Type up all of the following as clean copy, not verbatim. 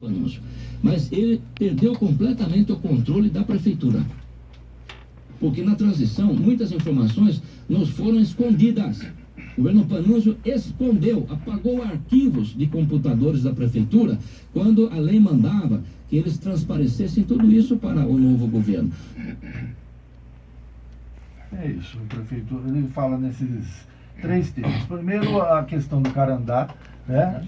anúncio. Mas ele perdeu completamente o controle da prefeitura. Porque na transição, muitas informações nos foram escondidas. O governo Panunzio escondeu, apagou arquivos de computadores da prefeitura quando a lei mandava que eles transparecessem tudo isso para o novo governo. É isso, a prefeitura, ele fala nesses três temas. Primeiro, a questão do Carandá, né?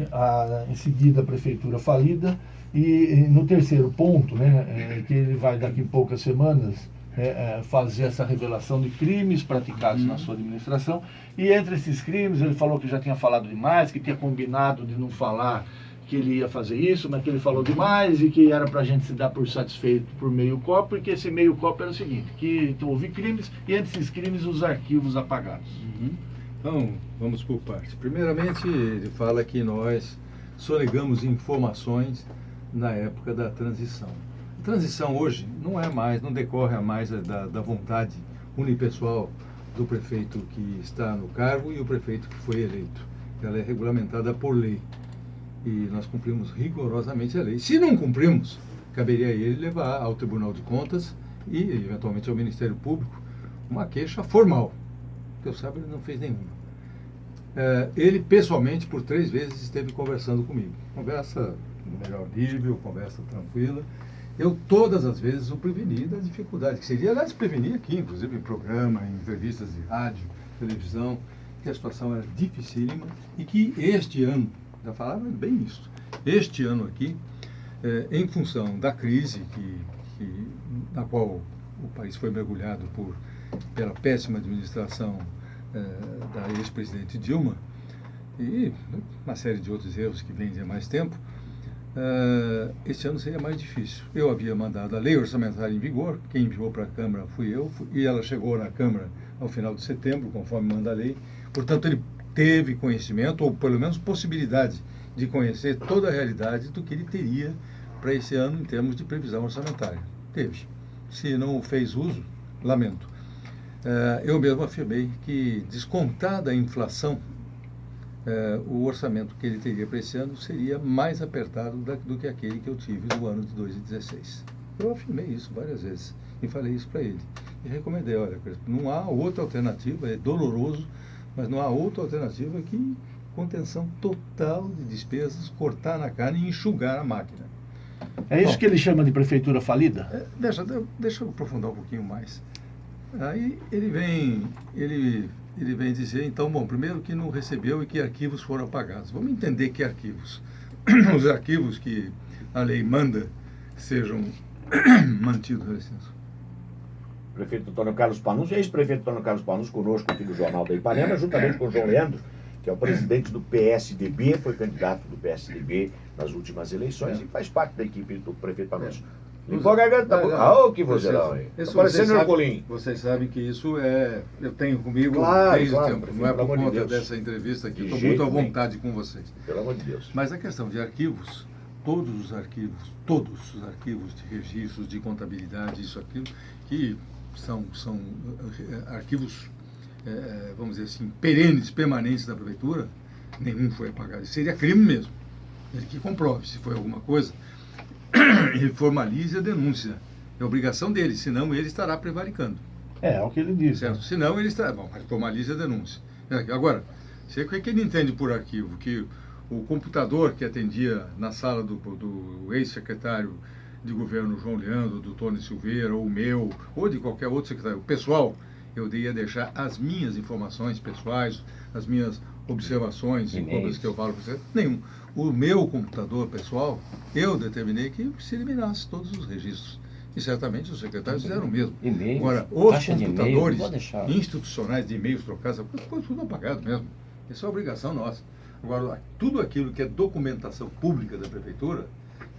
Em seguida, a prefeitura falida. E no terceiro ponto, né, que ele vai daqui a poucas semanas fazer essa revelação de crimes praticados na sua administração. E entre esses crimes, ele falou que já tinha falado demais, que tinha combinado de não falar que ele ia fazer isso, mas que ele falou demais e que era para a gente se dar por satisfeito por meio copo, e que esse meio copo era o seguinte, que houve crimes e entre esses crimes os arquivos apagados. Então, vamos por partes. Primeiramente, ele fala que nós sonegamos informações na época da transição. A transição hoje não decorre mais da vontade unipessoal do prefeito que está no cargo e o prefeito que foi eleito. Ela é regulamentada por lei e nós cumprimos rigorosamente a lei. Se não cumprimos, caberia a ele levar ao Tribunal de Contas e, eventualmente, ao Ministério Público uma queixa formal. Que eu saiba, ele não fez nenhuma. Ele, pessoalmente, por 3 vezes esteve conversando comigo. Conversa no melhor nível, conversa tranquila. Eu, todas as vezes, o preveni das dificuldades, que seria, aliás, prevenir aqui, inclusive em programa, em entrevistas de rádio, televisão, que a situação era dificílima e que este ano, já falava bem isso, este ano aqui, em função da crise na qual o país foi mergulhado pela péssima administração da ex-presidente Dilma e uma série de outros erros que vêm de mais tempo, este ano seria mais difícil. Eu havia mandado a lei orçamentária em vigor, quem enviou para a Câmara fui eu, e ela chegou na Câmara ao final de setembro, conforme manda a lei. Portanto, ele teve conhecimento, ou pelo menos possibilidade de conhecer toda a realidade do que ele teria para esse ano em termos de previsão orçamentária. Teve. Se não fez uso, lamento. Eu mesmo afirmei que, descontada a inflação, o orçamento que ele teria para esse ano seria mais apertado do que aquele que eu tive no ano de 2016. Eu afirmei isso várias vezes e falei isso para ele. E recomendei, olha, não há outra alternativa, é doloroso, mas não há outra alternativa que contenção total de despesas, cortar na carne e enxugar a máquina. É isso que ele chama de prefeitura falida? Deixa eu aprofundar um pouquinho mais. Aí ele vem dizer, então, bom, primeiro que não recebeu e que arquivos foram apagados. Vamos entender que arquivos. Os arquivos que a lei manda sejam mantidos, licença. Prefeito Antônio Carlos Panunzio, ex-prefeito Antônio Carlos Panunzio, conosco aqui no Jornal da Ipanema, juntamente com o João Leandro, que é o presidente do PSDB, foi candidato do PSDB nas últimas eleições e faz parte da equipe do prefeito Panunzio. Limpou a garganta, que vozeirão aí. Parecendo Herculin. Vocês sabem que isso eu tenho comigo desde o tempo. Não é por conta dessa entrevista aqui. Estou muito à vontade com vocês. Pelo amor de Deus. Mas a questão de arquivos, todos os arquivos de registros, de contabilidade, isso, aquilo, que são arquivos, vamos dizer assim, perenes, permanentes da prefeitura, nenhum foi apagado. Isso seria crime mesmo. Ele que comprove se foi alguma coisa. Ele formalize a denúncia. É obrigação dele, senão ele estará prevaricando. É o que ele diz. Certo? Senão ele estará... Bom, formalize a denúncia. Agora, o que ele entende por arquivo? Que o computador que atendia na sala do ex-secretário de governo João Leandro, do Tony Silveira, ou o meu, ou de qualquer outro secretário, o pessoal, eu ia deixar as minhas informações pessoais, as minhas observações e coisas que eu falo para você. Nenhum. O meu computador pessoal, eu determinei que se eliminasse todos os registros. E certamente os secretários fizeram o mesmo. Agora, os computadores institucionais de e-mails trocados, foi tudo apagado mesmo. Isso é obrigação nossa. Agora, tudo aquilo que é documentação pública da prefeitura,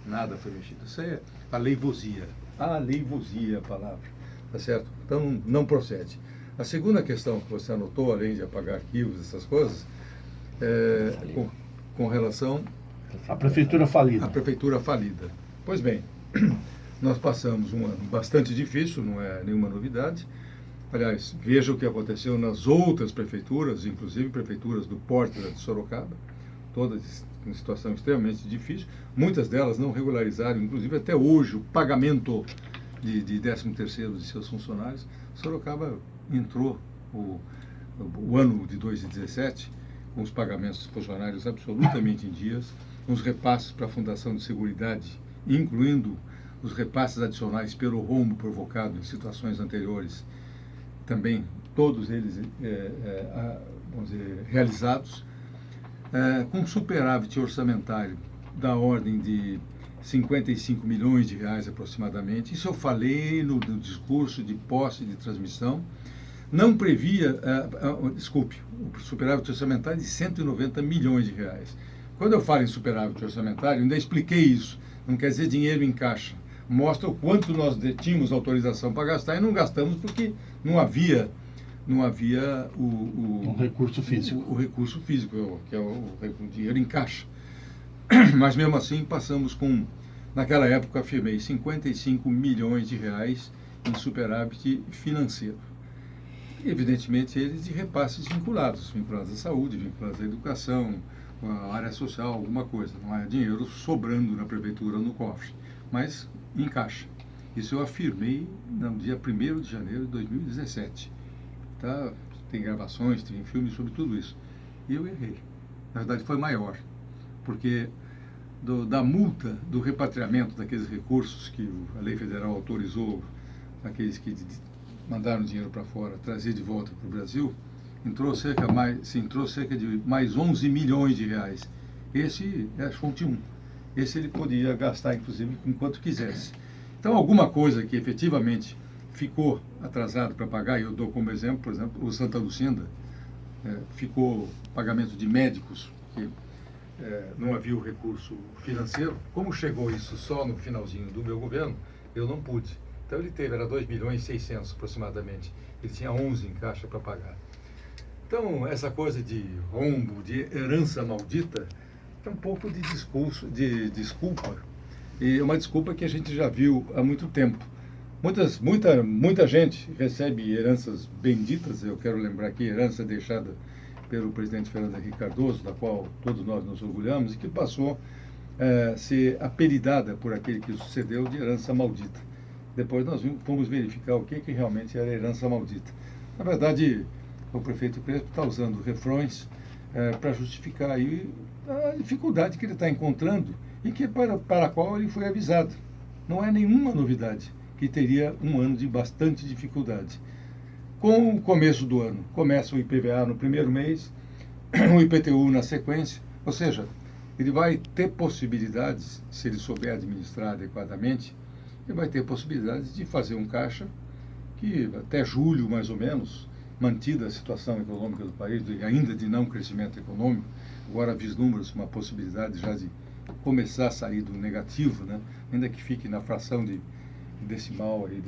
nada foi mexido. Isso é aleivosia. Aleivosia a palavra. Tá certo? Então, não procede. A segunda questão que você anotou, além de apagar arquivos, essas coisas, com relação à prefeitura falida. A prefeitura falida. Pois bem, nós passamos um ano bastante difícil, não é nenhuma novidade. Aliás, veja o que aconteceu nas outras prefeituras, inclusive prefeituras do porte de Sorocaba, todas em situação extremamente difícil, muitas delas não regularizaram, inclusive até hoje, o pagamento de 13º de seus funcionários. Sorocaba entrou o ano de 2017 com os pagamentos dos funcionários absolutamente em dias, com os repasses para a Fundação de Seguridade, incluindo os repasses adicionais pelo rombo provocado em situações anteriores, também todos eles vamos dizer, realizados, com superávit orçamentário da ordem de 55 milhões de reais aproximadamente. Isso eu falei no discurso de posse de transmissão. Não previa, o superávit orçamentário de 190 milhões de reais. Quando eu falo em superávit orçamentário, ainda expliquei isso. Não quer dizer dinheiro em caixa. Mostra o quanto nós tínhamos autorização para gastar e não gastamos porque não havia um recurso físico. O recurso físico, que é o dinheiro em caixa. Mas mesmo assim passamos com, naquela época afirmei, 55 milhões de reais em superávit financeiro. E, evidentemente, eles de repasses vinculados à saúde, vinculados à educação, à área social, alguma coisa. Não é dinheiro sobrando na prefeitura, no cofre, mas em caixa. Isso eu afirmei no dia 1º de janeiro de 2017. Tá? Tem gravações, tem filmes sobre tudo isso. E eu errei. Na verdade, foi maior, porque da multa do repatriamento daqueles recursos que a lei federal autorizou, aqueles que mandaram dinheiro para fora, trazer de volta para o Brasil, entrou cerca de mais 11 milhões de reais. Esse é a fonte 1. Esse ele podia gastar, inclusive, enquanto quisesse. Então, alguma coisa que efetivamente ficou atrasado para pagar, e eu dou como exemplo, por exemplo, o Santa Lucinda, ficou pagamento de médicos, que não havia o recurso financeiro. Como chegou isso só no finalzinho do meu governo, eu não pude. Então ele teve, era 2 milhões e 600 aproximadamente. Ele tinha 11 em caixa para pagar. Então, essa coisa de rombo, de herança maldita, é um pouco de desculpa. E é uma desculpa que a gente já viu há muito tempo. Muita gente recebe heranças benditas. Eu quero lembrar aqui, herança deixada pelo presidente Fernando Henrique Cardoso, da qual todos nós nos orgulhamos, e que passou a ser apelidada por aquele que o sucedeu de herança maldita. Depois nós fomos verificar o que realmente era herança maldita. Na verdade, o prefeito Crespo está usando refrões para justificar aí a dificuldade que ele está encontrando e que para a qual ele foi avisado. Não é nenhuma novidade que teria um ano de bastante dificuldade. Com o começo do ano, começa o IPVA no primeiro mês, o IPTU na sequência, ou seja, ele vai ter possibilidades, se ele souber administrar adequadamente, ele vai ter possibilidades de fazer um caixa que até julho, mais ou menos, mantida a situação econômica do país, ainda de não crescimento econômico, agora vislumbra-se uma possibilidade já de começar a sair do negativo, né? Ainda que fique na fração de decimal aí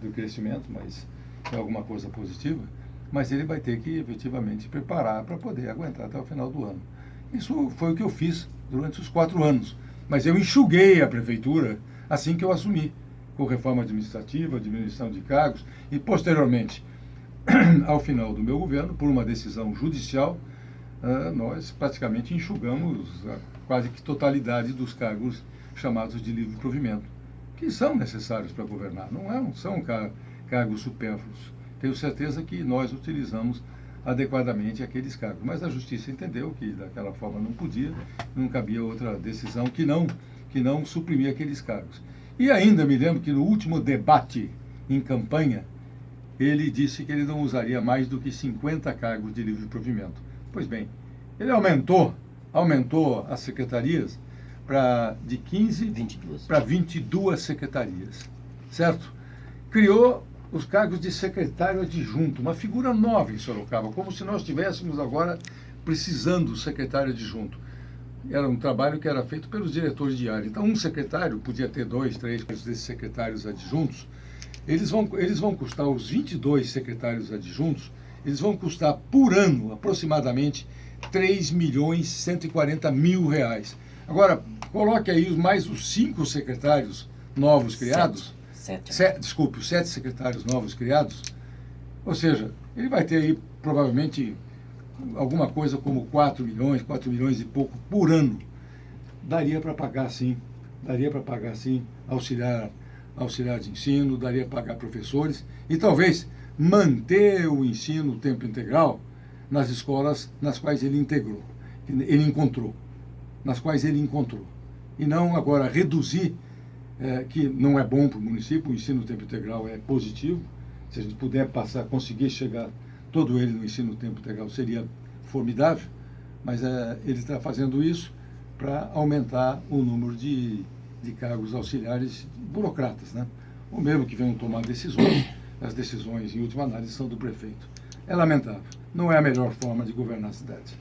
do crescimento, mas é alguma coisa positiva, mas ele vai ter que efetivamente preparar para poder aguentar até o final do ano. Isso foi o que eu fiz durante os 4 anos, mas eu enxuguei a prefeitura assim que eu assumi, com reforma administrativa, diminuição de cargos e, posteriormente, ao final do meu governo, por uma decisão judicial, nós praticamente enxugamos a quase que totalidade dos cargos chamados de livre provimento, que são necessários para governar, não são cargos supérfluos. Tenho certeza que nós utilizamos adequadamente aqueles cargos, mas a justiça entendeu que daquela forma não podia, não cabia outra decisão que não suprimir aqueles cargos. E ainda me lembro que no último debate em campanha, ele disse que ele não usaria mais do que 50 cargos de livre provimento. Pois bem, ele aumentou as secretarias de 15 para 22 secretarias, certo? Criou os cargos de secretário adjunto, uma figura nova em Sorocaba, como se nós estivéssemos agora precisando do secretário adjunto. Era um trabalho que era feito pelos diretores de área. Então, um secretário podia ter 2, 3 desses secretários adjuntos. Eles vão custar, os 22 secretários adjuntos, eles vão custar por ano aproximadamente R$3.140.000. Agora, coloque aí mais os 5 secretários novos criados. Os 7 secretários novos criados. Ou seja, ele vai ter aí provavelmente alguma coisa como 4 milhões e pouco por ano daria para pagar sim, auxiliar de ensino, daria para pagar professores e talvez manter o ensino tempo integral nas escolas nas quais ele encontrou, e não agora reduzir, que não é bom para o município. O ensino tempo integral é positivo, se a gente puder conseguir chegar todo ele no ensino tempo integral seria formidável, mas ele está fazendo isso para aumentar o número de cargos auxiliares burocratas, né? Ou mesmo que venham tomar decisões, as decisões, em última análise, são do prefeito. É lamentável, não é a melhor forma de governar a cidade.